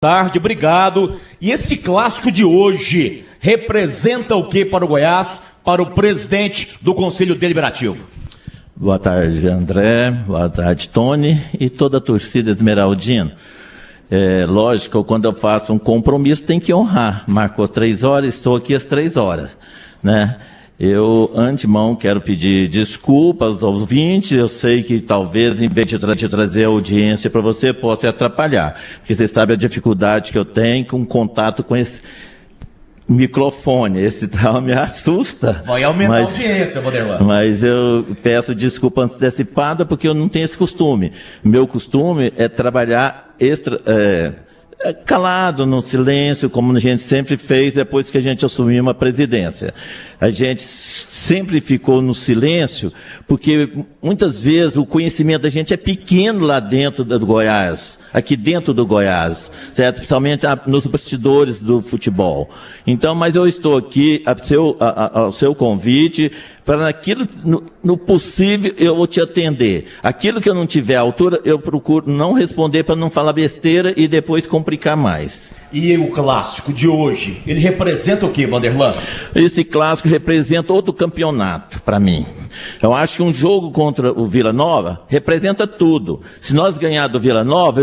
Tarde, obrigado. E esse clássico de hoje representa o que para o Goiás, para o presidente do Conselho Deliberativo? Boa tarde, André. Boa tarde, Tony e toda a torcida esmeraldina. Lógico, quando eu faço um compromisso, tem que honrar. Marcou 3 horas, estou aqui às 3 horas, né? Eu, antemão, quero pedir desculpas aos ouvintes. Eu sei que talvez, em vez de trazer audiência para você, possa atrapalhar. Porque você sabe a dificuldade que eu tenho com contato com esse microfone. Esse tal me assusta. Vai aumentar a audiência, Vanderlan. Mas eu peço desculpa antecipada porque eu não tenho esse costume. Meu costume é trabalhar calado, no silêncio, como a gente sempre fez depois que a gente assumiu uma presidência. A gente sempre ficou no silêncio, porque muitas vezes o conhecimento da gente é pequeno lá dentro do Goiás, aqui dentro do Goiás, certo? Principalmente nos bastidores do futebol. Então, mas eu estou aqui ao seu convite, para aquilo, no possível, eu vou te atender. Aquilo que eu não tiver altura, eu procuro não responder para não falar besteira e depois complicar mais. E o clássico de hoje, ele representa o que, Vanderlan? Esse clássico representa outro campeonato para mim. Eu acho que um jogo contra o Vila Nova representa tudo. Se nós ganhar do Vila Nova,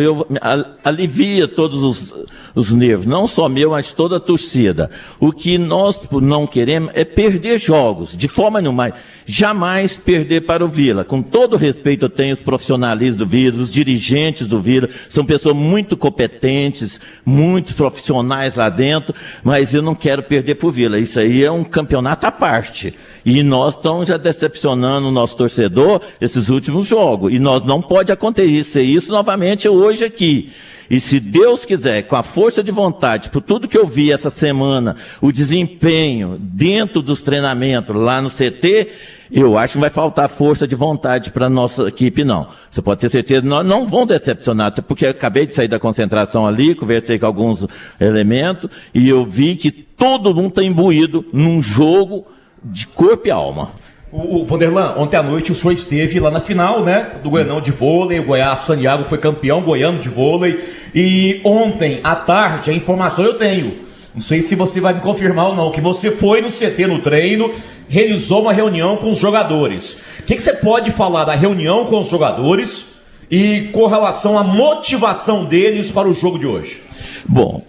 alivia todos os nervos, não só meu, mas toda a torcida. O que nós não queremos é perder jogos, de forma nenhuma, jamais perder para o Vila. Com todo respeito, eu tenho os profissionais do Vila, os dirigentes do Vila, são pessoas muito competentes, muito profissionais lá dentro, mas eu não quero perder para o Vila. Isso aí é um campeonato à parte. E nós estamos já decepcionando o nosso torcedor esses últimos jogos. E nós não pode acontecer isso novamente hoje aqui. E se Deus quiser, com a força de vontade, por tudo que eu vi essa semana, o desempenho dentro dos treinamentos lá no CT, eu acho que não vai faltar força de vontade para a nossa equipe, não. Você pode ter certeza, nós não vamos decepcionar, até porque eu acabei de sair da concentração ali, conversei com alguns elementos, e eu vi que todo mundo está imbuído num jogo de corpo e alma. O Vanderlan, ontem à noite o senhor esteve lá na final, né, do Goianão de vôlei. O Goiás Santiago foi campeão goiano de vôlei. E ontem à tarde, a informação eu tenho, não sei se você vai me confirmar ou não, que você foi no CT no treino, realizou uma reunião com os jogadores. O que você pode falar da reunião com os jogadores e com relação à motivação deles para o jogo de hoje? Bom,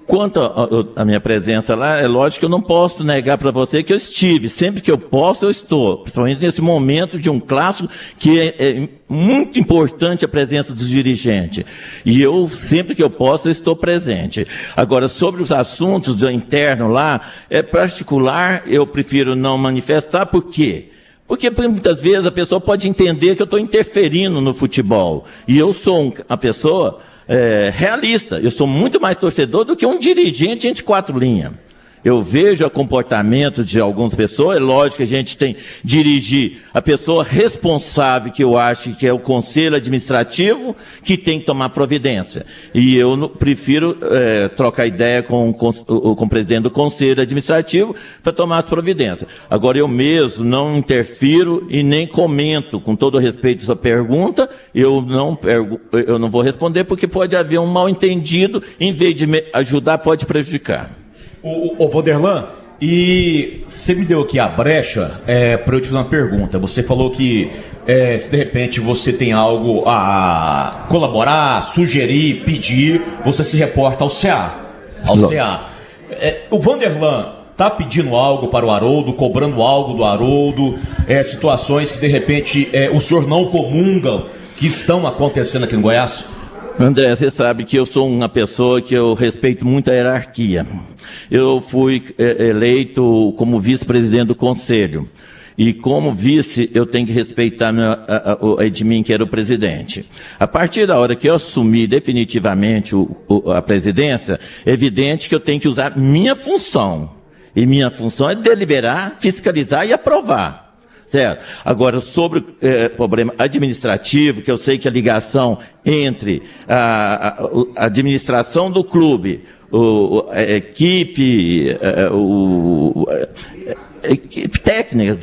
quanto à minha presença lá, é lógico que eu não posso negar para você que eu estive. Sempre que eu posso, eu estou. Principalmente nesse momento de um clássico que é muito importante a presença dos dirigentes. E eu, sempre que eu posso, eu estou presente. Agora, sobre os assuntos do interno lá, particular, eu prefiro não manifestar. Por quê? Porque muitas vezes a pessoa pode entender que eu estou interferindo no futebol. E eu sou uma pessoa realista. Eu sou muito mais torcedor do que um dirigente entre 4 linhas. Eu vejo o comportamento de algumas pessoas. É lógico que a gente tem que dirigir a pessoa responsável, que eu acho que é o conselho administrativo, que tem que tomar providência. E eu prefiro trocar ideia com o presidente do conselho administrativo para tomar as providências. Agora, eu mesmo não interfiro e nem comento, com todo respeito à sua pergunta, eu não vou responder, porque pode haver um mal-entendido, em vez de me ajudar, pode prejudicar. O Vanderlan, e você me deu aqui a brecha para eu te fazer uma pergunta. Você falou que se de repente você tem algo a colaborar, sugerir, pedir, você se reporta ao CA. O Vanderlan está pedindo algo para o Haroldo, cobrando algo do Haroldo, situações que de repente o senhor não comunga, que estão acontecendo aqui no Goiás? André, você sabe que eu sou uma pessoa que eu respeito muito a hierarquia. Eu fui eleito como vice-presidente do conselho. E como vice, eu tenho que respeitar o Edmin, que era o presidente. A partir da hora que eu assumi definitivamente a presidência, é evidente que eu tenho que usar minha função. E minha função é deliberar, fiscalizar e aprovar. Certo? Agora, sobre o problema administrativo, que eu sei que a ligação entre a administração do clube, a equipe técnica,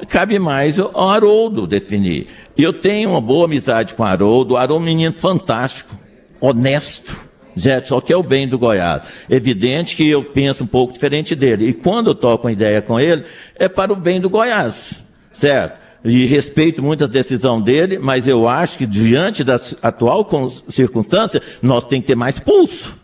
cabe mais ao Haroldo definir. Eu tenho uma boa amizade com o Haroldo é um menino fantástico, honesto, Zé só quer o bem do Goiás. Evidente que eu penso um pouco diferente dele. E quando eu toco uma ideia com ele, é para o bem do Goiás, certo? E respeito muito a decisão dele, mas eu acho que diante da atual circunstância, nós temos que ter mais pulso.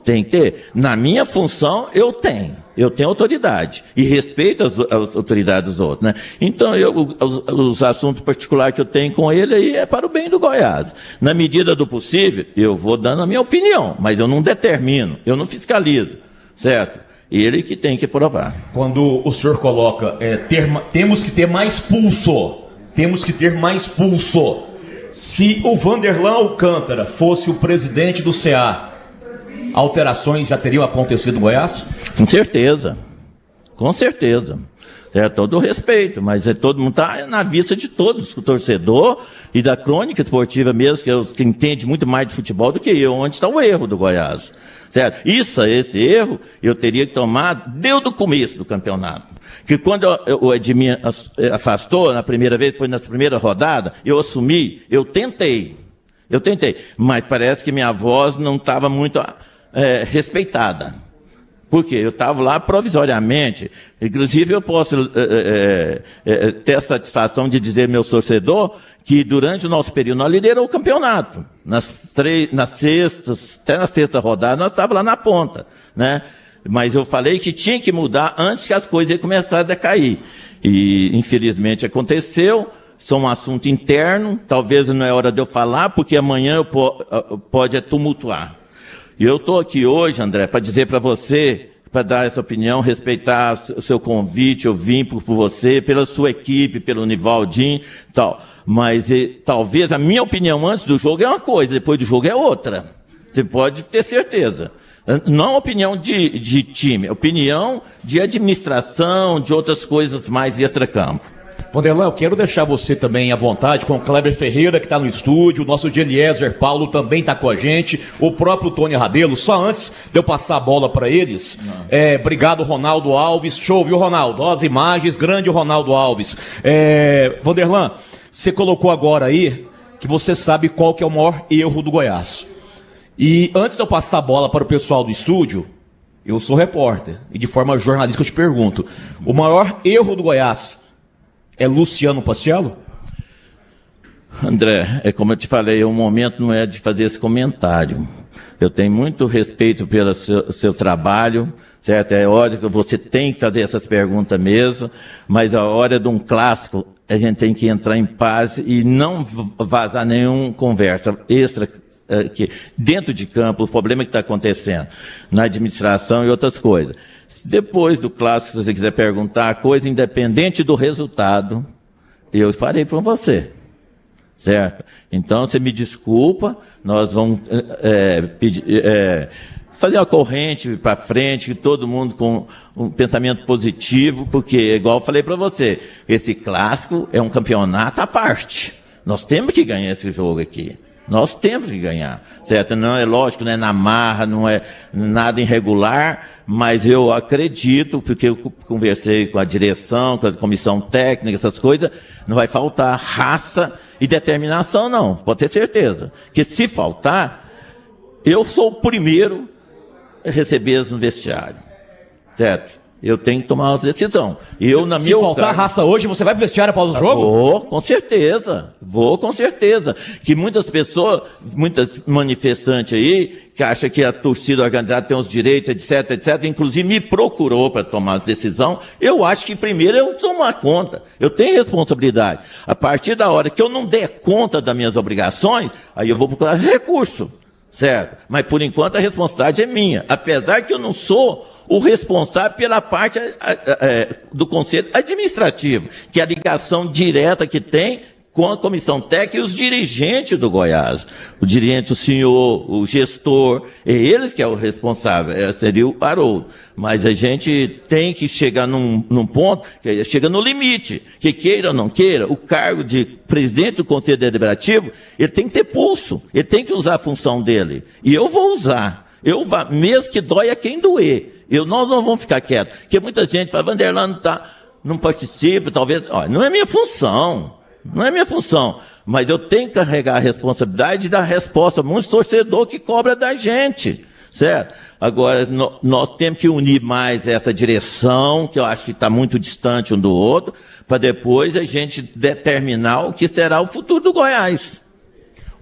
Tem que ter. Na minha função, eu tenho autoridade e respeito as autoridades dos outros, né? Então, os assuntos particulares que eu tenho com ele aí é para o bem do Goiás. Na medida do possível, eu vou dando a minha opinião, mas eu não determino, eu não fiscalizo, certo? Ele que tem que provar. Quando o senhor coloca, temos que ter mais pulso, se o Vanderlan Alcântara fosse o presidente do CA, alterações já teriam acontecido no Goiás? Com certeza. É todo o respeito, mas todo mundo está na vista de todos, o torcedor e da crônica esportiva mesmo, que entende muito mais de futebol do que eu, onde está o erro do Goiás. Certo? Esse erro eu teria que tomar desde o começo do campeonato. Que quando o Edmir afastou, na primeira vez, foi na primeira rodada, eu assumi, eu tentei, mas parece que minha voz não estava muito respeitada. Por quê? Eu estava lá provisoriamente, inclusive eu posso ter a satisfação de dizer ao meu torcedor que durante o nosso período nós lideramos o campeonato. Até na sexta rodada nós estávamos lá na ponta, né? Mas eu falei que tinha que mudar antes que as coisas começassem a decair. E infelizmente aconteceu. Isso é um assunto interno, talvez não é hora de eu falar, porque amanhã pode tumultuar. E eu estou aqui hoje, André, para dizer para você, para dar essa opinião, respeitar o seu convite, eu vim por você, pela sua equipe, pelo Nivaldinho, tal. Mas talvez a minha opinião antes do jogo é uma coisa, depois do jogo é outra. Você pode ter certeza. Não opinião de time, opinião de administração, de outras coisas mais extracampo. Vanderlan, eu quero deixar você também à vontade com o Kleber Ferreira, que está no estúdio, o nosso Eliezer Paulo também está com a gente, o próprio Tony Rabelo. Só antes de eu passar a bola para eles, obrigado, Ronaldo Alves. Show, viu, Ronaldo? Ó, as imagens, grande Ronaldo Alves. Vanderlan, você colocou agora aí que você sabe qual que é o maior erro do Goiás. E antes de eu passar a bola para o pessoal do estúdio, eu sou repórter, e de forma jornalística eu te pergunto, o maior erro do Goiás é Luciano Paciello? André, como eu te falei, o momento não é de fazer esse comentário. Eu tenho muito respeito pelo seu trabalho, certo? É hora que você tem que fazer essas perguntas mesmo, mas a hora de um clássico, a gente tem que entrar em paz e não vazar nenhuma conversa extra aqui, dentro de campo, o problema que está acontecendo na administração e outras coisas. Depois do clássico, se você quiser perguntar coisa, independente do resultado, eu farei para você, certo? Então, você me desculpa, nós vamos fazer uma corrente para frente, todo mundo com um pensamento positivo, porque, igual eu falei para você, esse clássico é um campeonato à parte. Nós temos que ganhar esse jogo aqui. Nós temos que ganhar, certo? Não é lógico, não é na marra, não é nada irregular, mas eu acredito, porque eu conversei com a direção, com a comissão técnica, essas coisas, não vai faltar raça e determinação, não, pode ter certeza. Que se faltar, eu sou o primeiro a receber no vestiário, certo? Eu tenho que tomar uma decisão. Se faltar raça hoje, você vai pro vestiário após o jogo? Vou, com certeza. Que muitas pessoas, muitas manifestantes aí, que acham que a torcida organizada tem os direitos, etc, inclusive me procurou para tomar essa decisão. Eu acho que primeiro eu tomar conta. Eu tenho responsabilidade. A partir da hora que eu não der conta das minhas obrigações, aí eu vou procurar recurso, certo? Mas por enquanto a responsabilidade é minha. Apesar que eu não sou o responsável pela parte do Conselho Administrativo, que é a ligação direta que tem com a comissão técnica e os dirigentes do Goiás. O dirigente, o senhor, o gestor, é eles que é o responsável, seria o Haroldo. Mas a gente tem que chegar num ponto, que chega no limite, que queira ou não queira, o cargo de presidente do Conselho Deliberativo, ele tem que ter pulso, ele tem que usar a função dele. E eu vou usar. Mesmo que dói a quem doer. Nós não vamos ficar quietos. Porque muita gente fala, Vanderlan não participa, talvez. Não é minha função. mas eu tenho que carregar a responsabilidade de dar resposta a muitos torcedores que cobram da gente, certo? Agora, nós temos que unir mais essa direção, que eu acho que está muito distante um do outro, para depois a gente determinar o que será o futuro do Goiás.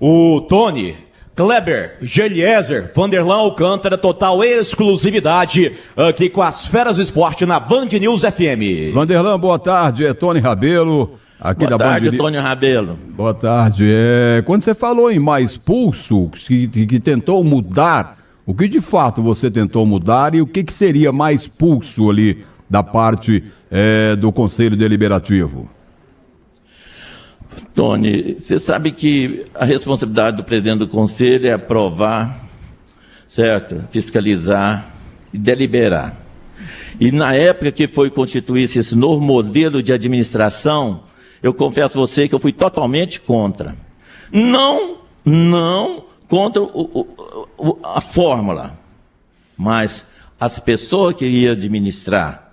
O Tony, Kleber, Geliezer, Vanderlan Alcântara, total exclusividade aqui com as Feras do Esporte na Band News FM. Vanderlan, boa tarde, é Tony Rabelo, aqui boa da tarde, Band News. Tony Rabelo. Boa tarde. Quando você falou em mais pulso, que tentou mudar, o que de fato você tentou mudar e o que seria mais pulso ali da parte do Conselho Deliberativo? Tony, você sabe que a responsabilidade do presidente do Conselho é aprovar, certo? Fiscalizar e deliberar. E na época que foi constituir-se esse novo modelo de administração, eu confesso a você que eu fui totalmente contra. Não contra a fórmula, mas as pessoas que iam administrar.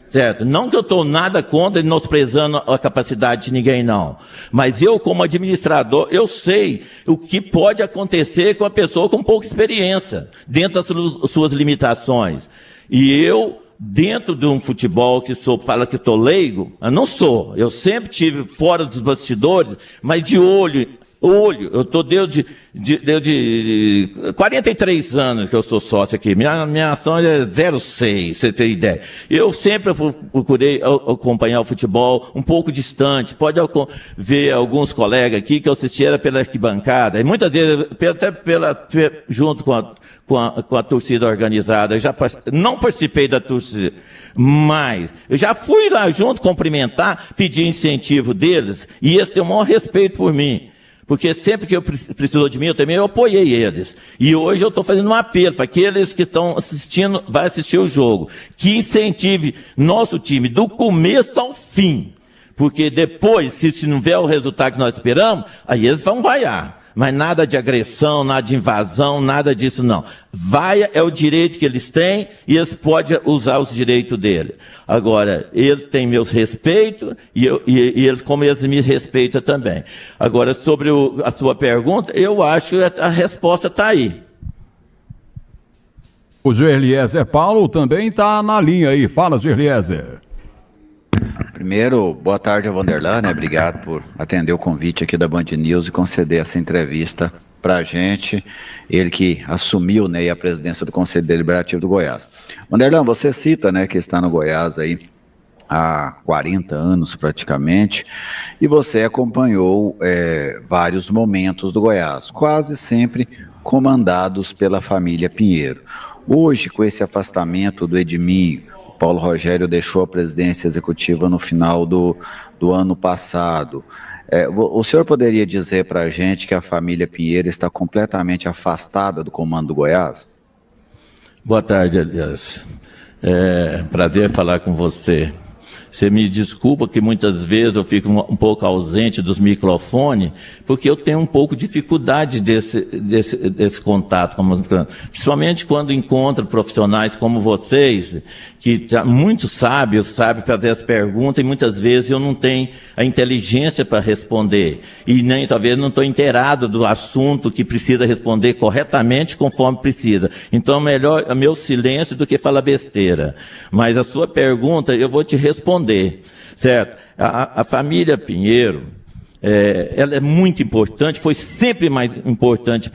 Certo? Não que eu estou nada contra e menosprezando a capacidade de ninguém, não. Mas eu, como administrador, eu sei o que pode acontecer com a pessoa com pouca experiência, dentro das suas limitações. E eu, dentro de um futebol que fala que estou leigo, eu não sou. Eu sempre tive fora dos bastidores, mas de olho, eu estou desde 43 anos que eu sou sócio aqui. Minha ação é 0,6, você tem ideia. Eu sempre procurei acompanhar o futebol um pouco distante. Pode ver alguns colegas aqui que eu assistia pela arquibancada, e muitas vezes até junto com a torcida organizada. Eu já não participei da torcida, mas eu já fui lá junto cumprimentar, pedir incentivo deles, e eles têm o maior respeito por mim. Porque sempre que eu precisou de mim, eu apoiei eles. E hoje eu estou fazendo um apelo para aqueles que estão assistindo, vai assistir o jogo, que incentive nosso time do começo ao fim. Porque depois, se não vier o resultado que nós esperamos, aí eles vão vaiar. Mas nada de agressão, nada de invasão, nada disso não. Vaia é o direito que eles têm e eles podem usar os direitos dele. Agora, eles têm meus respeitos e eles, como eles me respeitam também. Agora, sobre a sua pergunta, eu acho que a resposta está aí. O Geliezer Paulo também está na linha aí. Fala, Geliezer. Primeiro, boa tarde ao Vanderlan, né? Obrigado por atender o convite aqui da Band News e conceder essa entrevista para a gente. Ele que assumiu, né, a presidência do Conselho Deliberativo do Goiás. Vanderlan, você cita, né, que está no Goiás aí há 40 anos praticamente, e você acompanhou vários momentos do Goiás, quase sempre comandados pela família Pinheiro. Hoje, com esse afastamento do Edmir, Paulo Rogério deixou a presidência executiva no final do ano passado. O senhor poderia dizer para a gente que a família Pinheiro está completamente afastada do comando do Goiás? Boa tarde, Elias. Prazer falar com você. Você me desculpa que muitas vezes eu fico um pouco ausente dos microfones, porque eu tenho um pouco de dificuldade desse contato, principalmente quando encontro profissionais como vocês, que muito sábios, sabem fazer as perguntas, e muitas vezes eu não tenho a inteligência para responder, e nem talvez não estou inteirado do assunto que precisa responder corretamente conforme precisa. Então, melhor é meu silêncio do que falar besteira. Mas a sua pergunta eu vou te responder. Certo? A família Pinheiro, ela é muito importante, foi sempre mais importante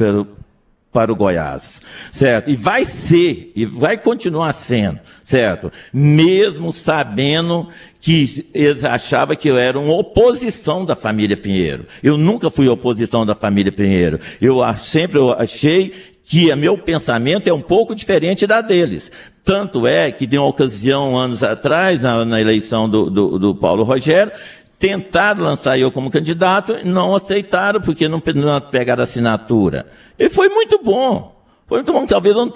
para o Goiás, certo? E vai ser, e vai continuar sendo, certo? Mesmo sabendo que eles achavam que eu era uma oposição da família Pinheiro. Eu nunca fui oposição da família Pinheiro. Eu sempre achei que o meu pensamento é um pouco diferente da deles. Tanto é que, de uma ocasião, anos atrás, na eleição do Paulo Rogério, tentaram lançar eu como candidato, não aceitaram, porque não pegaram assinatura. E foi muito bom. Foi muito bom, talvez eu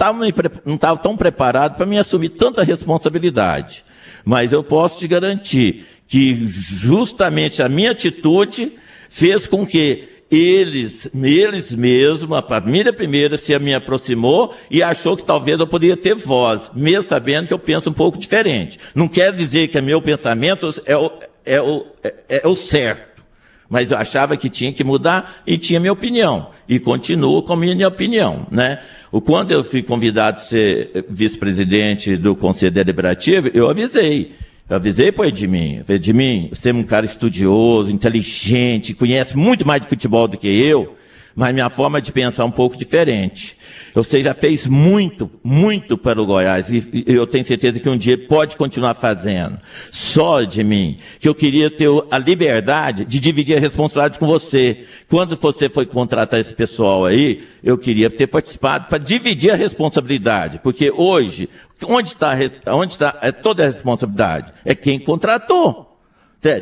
não estava tão preparado para me assumir tanta responsabilidade. Mas eu posso te garantir que justamente a minha atitude fez com que eles mesmos, a família Pinheiro se me aproximou e achou que talvez eu poderia ter voz, mesmo sabendo que eu penso um pouco diferente. Não quer dizer que meu pensamento é o certo, Mas eu achava que tinha que mudar e tinha minha opinião. E continuo com a minha opinião, né? Quando eu fui convidado a ser vice-presidente do Conselho Deliberativo, eu avisei. Eu avisei para o Edmin. Edmin, você é um cara estudioso, inteligente, conhece muito mais de futebol do que eu, mas minha forma de pensar é um pouco diferente. Você já fez muito, muito para o Goiás, e eu tenho certeza que um dia pode continuar fazendo. Só de mim, que eu queria ter a liberdade de dividir a responsabilidade com você. Quando você foi contratar esse pessoal aí, eu queria ter participado para dividir a responsabilidade, porque hoje, onde está toda a responsabilidade? É quem contratou.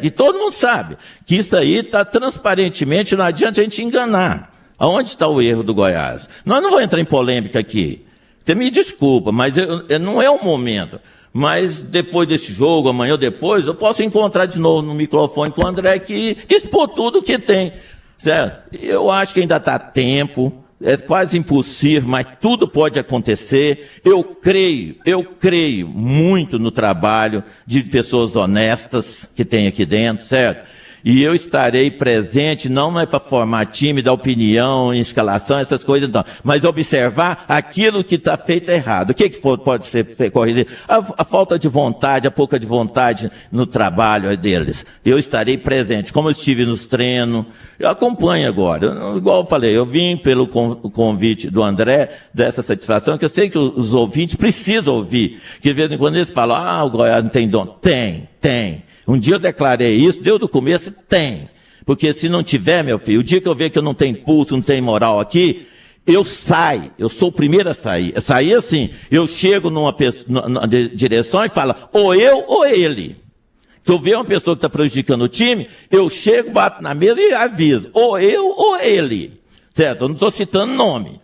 E todo mundo sabe que isso aí está transparentemente, não adianta a gente enganar. Aonde está o erro do Goiás? Nós não vamos entrar em polêmica aqui. Você me desculpa, mas não é o momento. Mas depois desse jogo, amanhã ou depois, eu posso encontrar de novo no microfone com o André aqui e expor tudo que tem. Certo? Eu acho que ainda está tempo. É quase impossível, mas tudo pode acontecer. Eu creio muito no trabalho de pessoas honestas que tem aqui dentro, certo? E eu estarei presente, não é para formar time, dar opinião, escalação, essas coisas não, mas observar aquilo que está feito errado. O que pode ser corrigido? A falta de vontade, a pouca de vontade no trabalho deles. Eu estarei presente, como eu estive nos treinos, eu acompanho agora. Igual eu falei, eu vim pelo convite do André, dessa satisfação, que eu sei que os ouvintes precisam ouvir, que de vez em quando eles falam, o Goiás não tem dom. Tem. Um dia eu declarei isso, desde o começo, tem. Porque se não tiver, meu filho, o dia que eu ver que eu não tenho pulso, não tenho moral aqui, eu saio. Eu sou o primeiro a sair. Sair assim, eu chego numa direção e falo, ou eu ou ele. Se eu ver uma pessoa que está prejudicando o time, eu chego, bato na mesa e aviso, ou eu ou ele. Certo? Eu não estou citando nome.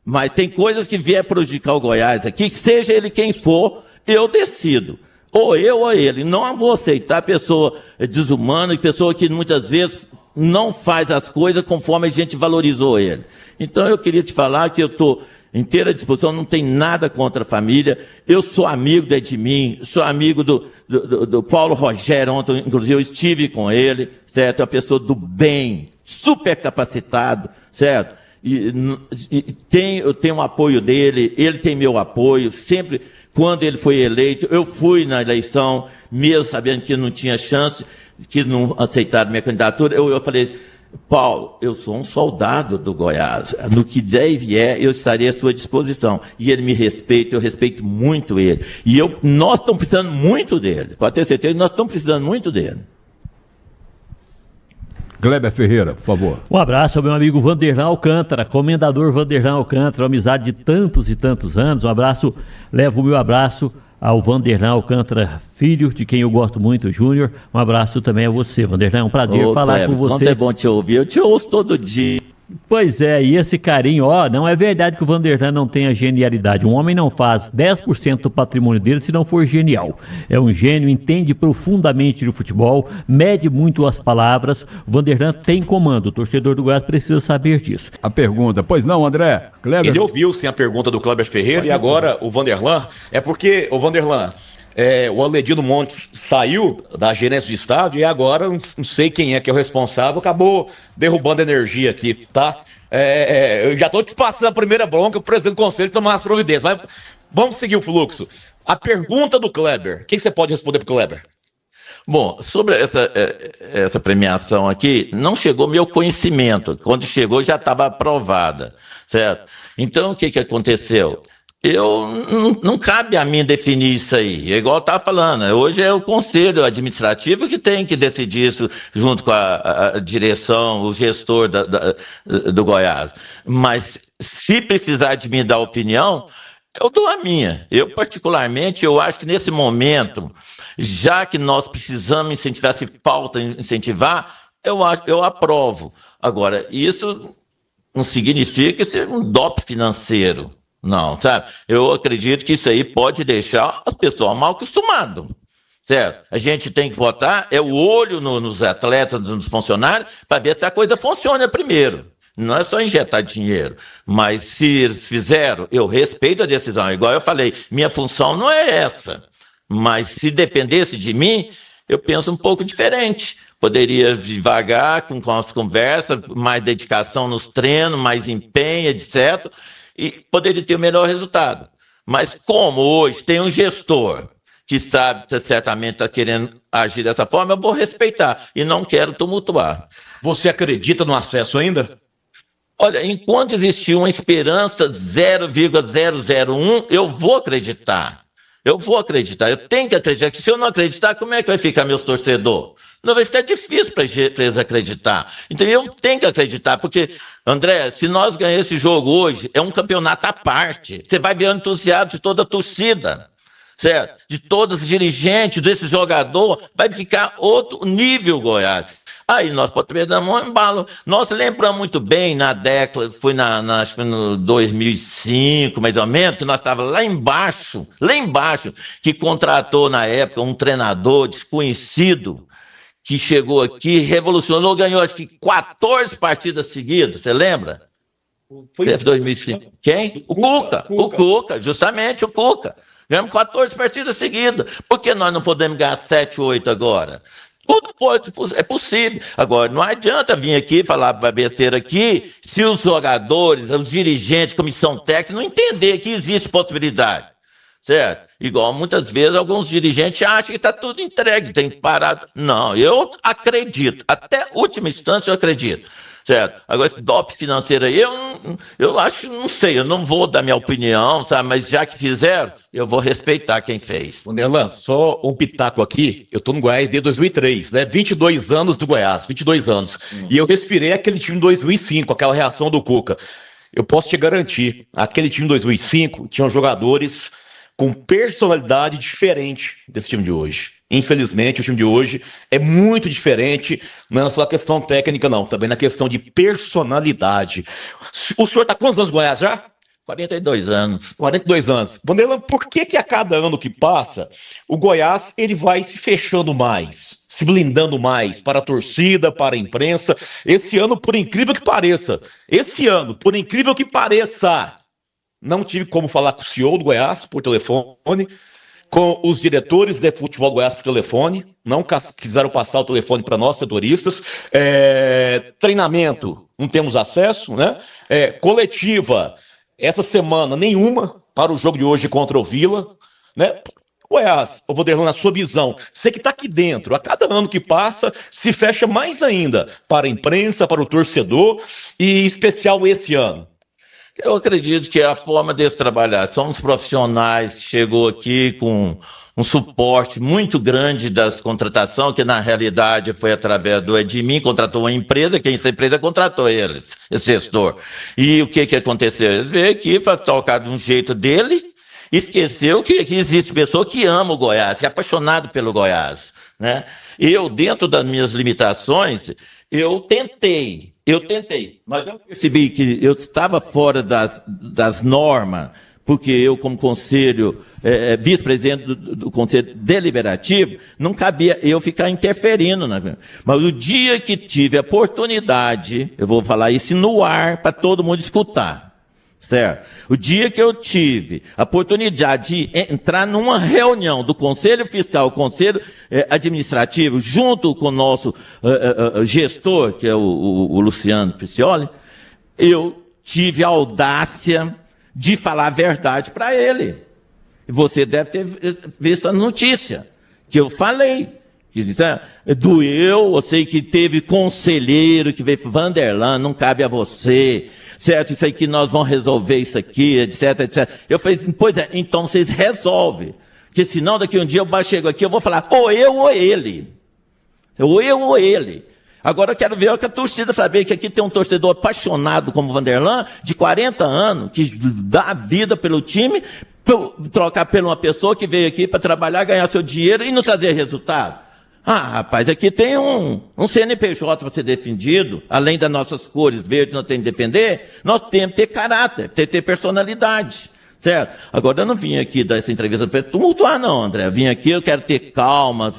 Mas tem coisas que vier prejudicar o Goiás aqui, seja ele quem for, eu decido. Ou eu ou ele. Não vou aceitar a pessoa desumana, pessoa que muitas vezes não faz as coisas conforme a gente valorizou ele. Então eu queria te falar que eu estou inteira disposição, não tem nada contra a família. Eu sou amigo do Edmin, sou amigo do Paulo Rogério, ontem inclusive eu estive com ele, certo? É uma pessoa do bem, super capacitado, certo? Eu tenho o apoio dele, ele tem meu apoio, sempre. Quando ele foi eleito, eu fui na eleição, mesmo sabendo que não tinha chance, que não aceitaram minha candidatura, eu falei, Paulo, eu sou um soldado do Goiás, no que der e vier, eu estarei à sua disposição. E ele me respeita, eu respeito muito ele. E nós estamos precisando muito dele, pode ter certeza que nós estamos precisando muito dele. Kleber Ferreira, por favor. Um abraço ao meu amigo Vanderlan Alcântara, comendador Vanderlan Alcântara, amizade de tantos e tantos anos. Um abraço, levo o meu abraço ao Vanderlan Alcântara, filho, de quem eu gosto muito, Júnior. Um abraço também a você, Vanderlan. É um prazer falar Kleber, com você. Quanto é bom te ouvir, eu te ouço todo dia. Pois é, e esse carinho, não é verdade que o Vanderlan não tenha genialidade. Um homem não faz 10% do patrimônio dele se não for genial. É um gênio, entende profundamente do futebol, mede muito as palavras. O Vanderlan tem comando, o torcedor do Goiás precisa saber disso. A pergunta, pois não, André? Kleber... Ele ouviu sim a pergunta do Kleber Ferreira e agora o Vanderlan, é porque o Vanderlan... o Aledino Montes saiu da gerência de estádio e agora não sei quem é que é o responsável, acabou derrubando energia aqui, tá? Eu já tô te passando a primeira bronca, o presidente do conselho tomar as providências, mas vamos seguir o fluxo. A pergunta do Kleber, o que você pode responder pro Kleber? Bom, sobre essa premiação aqui, não chegou meu conhecimento. Quando chegou já estava aprovada, certo? Então o que aconteceu? Não cabe a mim definir isso aí, é igual eu estava falando, hoje é o conselho administrativo que tem que decidir isso junto com a direção, o gestor do Goiás, mas se precisar de me dar opinião, eu dou a minha. Eu particularmente, eu acho que nesse momento, já que nós precisamos incentivar, se falta incentivar, eu aprovo. Agora, isso não significa ser um doping financeiro. Não, sabe? Eu acredito que isso aí pode deixar as pessoas mal acostumadas, certo? A gente tem que botar o olho nos atletas, nos funcionários, para ver se a coisa funciona primeiro. Não é só injetar dinheiro, mas se eles fizeram, eu respeito a decisão. Igual eu falei, minha função não é essa, mas se dependesse de mim, eu penso um pouco diferente. Poderia devagar, com as conversas, mais dedicação nos treinos, mais empenho, etc. E poderia ter o melhor resultado. Mas como hoje tem um gestor que sabe que certamente está querendo agir dessa forma, eu vou respeitar e não quero tumultuar. Você acredita no acesso ainda? Olha, enquanto existir uma esperança 0,001, eu vou acreditar. Eu tenho que acreditar, que se eu não acreditar, como é que vai ficar meus torcedores? Não, vai ficar difícil para eles acreditar. Então eu tenho que acreditar, porque, André, se nós ganharmos esse jogo hoje, é um campeonato à parte. Você vai ver o entusiasmo de toda a torcida, certo? De todos os dirigentes, desses jogadores, vai ficar outro nível, Goiás. Aí nós podemos dar um embalo. Nós lembramos muito bem na década, acho que no 2005, mais ou menos, que nós estávamos lá embaixo, que contratou na época um treinador desconhecido, que chegou aqui, revolucionou, ganhou acho que 14 partidas seguidas, você lembra? Foi 2005. Quem? O Cuca, justamente o Cuca. Ganhamos 14 partidas seguidas. Por que nós não podemos ganhar 7, 8 agora? Tudo é possível. Agora, não adianta vir aqui falar besteira aqui se os jogadores, os dirigentes, comissão técnica não entender que existe possibilidade. Certo? Igual muitas vezes alguns dirigentes acham que está tudo entregue, tem que parar. Não, eu acredito. Até última instância eu acredito. Certo? Agora, esse doping financeiro aí, eu acho, não sei, eu não vou dar minha opinião, sabe? Mas já que fizeram, eu vou respeitar quem fez. Vanderlan, só um pitaco aqui. Eu tô no Goiás desde 2003, né? 22 anos do Goiás, 22 anos. E eu respirei aquele time em 2005, aquela reação do Cuca. Eu posso te garantir, aquele time em 2005 tinham jogadores com personalidade diferente desse time de hoje. Infelizmente, o time de hoje é muito diferente, não é só a questão técnica, não, também na questão de personalidade. O senhor está quantos anos no Goiás já? 42 anos. 42 anos. Vanderlan, por que a cada ano que passa, o Goiás ele vai se fechando mais, se blindando mais para a torcida, para a imprensa? Esse ano, por incrível que pareça, não tive como falar com o CEO do Goiás por telefone, com os diretores de futebol do Goiás por telefone, não quiseram passar o telefone para nós, setoristas. Treinamento, não temos acesso, né? Coletiva, essa semana nenhuma para o jogo de hoje contra o Vila, né? Goiás, eu vou deixar na sua visão, você que está aqui dentro, a cada ano que passa, se fecha mais ainda para a imprensa, para o torcedor, e em especial esse ano. Eu acredito que é a forma deles trabalhar. São os profissionais que chegou aqui com um suporte muito grande das contratações, que na realidade foi através do Edmin, contratou uma empresa, que essa empresa contratou eles, esse gestor. E o que aconteceu? Eles veio aqui para tocar de um jeito dele, esqueceu que existe pessoa que ama o Goiás, que é apaixonado pelo Goiás, né? Eu, dentro das minhas limitações, eu tentei, mas eu percebi que eu estava fora das normas, porque eu, como conselho, vice-presidente do Conselho Deliberativo, não cabia eu ficar interferindo. Mas o dia que tive a oportunidade, eu vou falar isso no ar para todo mundo escutar, certo? O dia que eu tive a oportunidade de entrar numa reunião do Conselho Fiscal, Conselho Administrativo, junto com o nosso gestor, que é o Luciano Piccioli, eu tive a audácia de falar a verdade para ele. Você deve ter visto a notícia que eu falei. Doeu, eu sei que teve conselheiro que veio, Vanderlan, não cabe a você, certo? Isso aí que nós vamos resolver isso aqui, etc, etc. Eu falei, pois é, então vocês resolvem. Porque senão daqui um dia eu chego aqui, eu vou falar, ou eu ou ele. Ou eu ou ele. Agora eu quero ver a torcida saber que aqui tem um torcedor apaixonado como o Vanderlan, de 40 anos, que dá a vida pelo time, trocar por uma pessoa que veio aqui para trabalhar, ganhar seu dinheiro e não trazer resultado. Rapaz, aqui tem um CNPJ para ser defendido, além das nossas cores verdes nós temos que defender, nós temos que ter caráter, ter personalidade, certo? Agora eu não vim aqui dar essa entrevista para tumultuar não, André, eu vim aqui, eu quero ter calma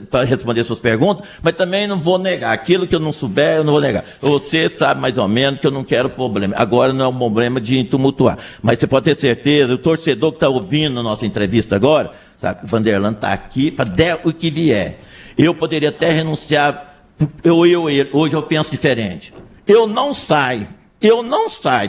para responder suas perguntas, mas também não vou negar, aquilo que eu não souber, eu não vou negar. Você sabe mais ou menos que eu não quero problema, agora não é um problema de tumultuar, mas você pode ter certeza, o torcedor que está ouvindo a nossa entrevista agora, sabe, o Vanderlan está aqui para der o que vier. Eu poderia até renunciar, hoje eu penso diferente. Eu não saio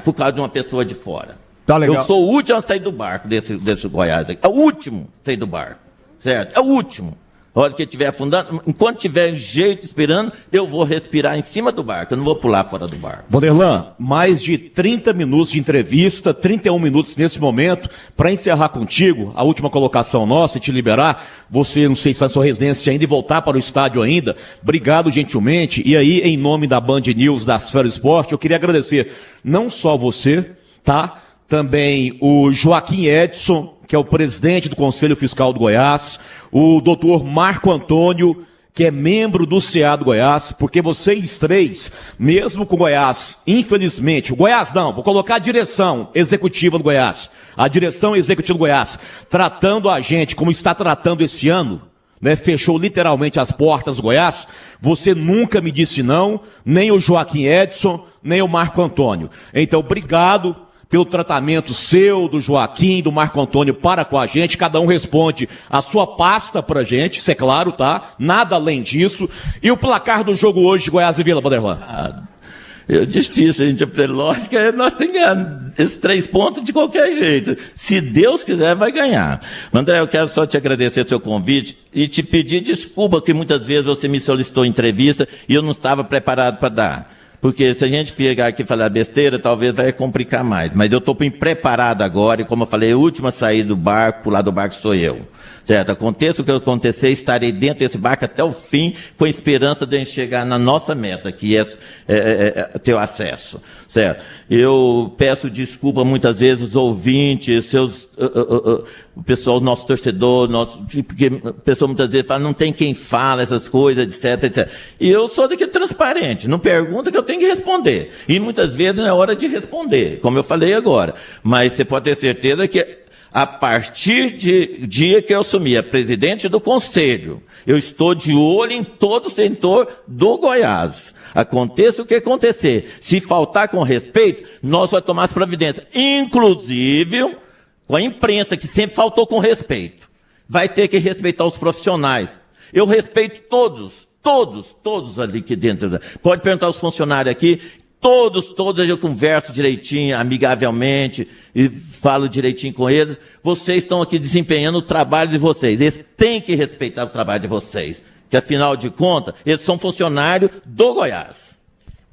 por causa de uma pessoa de fora. Tá legal. Eu sou o último a sair do barco desse Goiás aqui. É o último a sair do barco, certo? É o último. A hora que ele estiver afundando, enquanto tiver jeito esperando, eu vou respirar em cima do barco, eu não vou pular fora do barco. Vanderlan, mais de 30 minutos de entrevista, 31 minutos nesse momento. Para encerrar contigo, a última colocação nossa e te liberar, você, não sei se está na sua residência ainda e voltar para o estádio ainda, obrigado gentilmente. E aí, em nome da Band News, da Esfera Esporte, eu queria agradecer não só você, tá? Também o Joaquim Edson, que é o presidente do Conselho Fiscal do Goiás, o doutor Marco Antônio, que é membro do CA do Goiás, porque vocês três, mesmo com o Goiás, infelizmente, o Goiás não, vou colocar a direção executiva do Goiás, a direção executiva do Goiás, tratando a gente como está tratando esse ano, né, fechou literalmente as portas do Goiás, você nunca me disse não, nem o Joaquim Edson, nem o Marco Antônio. Então, obrigado pelo tratamento seu, do Joaquim, do Marco Antônio para com a gente, cada um responde a sua pasta pra gente, isso é claro, tá? Nada além disso. E o placar do jogo hoje, Goiás e Vila, Vanderlan? É difícil, a gente, lógica, nós temos que ganhar esses 3 pontos de qualquer jeito. Se Deus quiser, vai ganhar. André, eu quero só te agradecer o seu convite e te pedir desculpa que muitas vezes você me solicitou entrevista e eu não estava preparado para dar. Porque se a gente ficar aqui e falar besteira, talvez vai complicar mais. Mas eu estou preparado agora, e como eu falei, a última a sair do barco, pular do barco sou eu. Certo? Aconteça o que acontecer, estarei dentro desse barco até o fim, com a esperança de a gente chegar na nossa meta, que é ter o acesso. Certo? Eu peço desculpa muitas vezes os ouvintes, o pessoal, nosso torcedor, porque a pessoa muitas vezes fala, não tem quem fala essas coisas, etc, etc. E eu sou daqui transparente, não pergunta que eu tenho que responder. E muitas vezes não é hora de responder, como eu falei agora. Mas você pode ter certeza que a partir de dia que eu assumi a presidente do conselho, eu estou de olho em todo o setor do Goiás. Aconteça o que acontecer. Se faltar com respeito, nós vamos tomar as providências. Inclusive, com a imprensa, que sempre faltou com respeito. Vai ter que respeitar os profissionais. Eu respeito todos ali aqui dentro. Pode perguntar aos funcionários aqui. Todos eu converso direitinho, amigavelmente, e falo direitinho com eles. Vocês estão aqui desempenhando o trabalho de vocês. Eles têm que respeitar o trabalho de vocês. Que, afinal de contas, eles são funcionários do Goiás.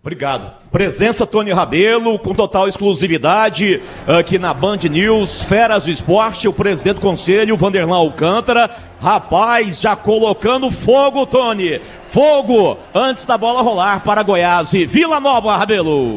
Obrigado. Presença Tony Rabelo, com total exclusividade, aqui na Band News, Feras do Esporte, o presidente do conselho, Vanderlan Alcântara. Rapaz, já colocando fogo, Tony. Fogo, antes da bola rolar para Goiás e Vila Nova, Rabelo.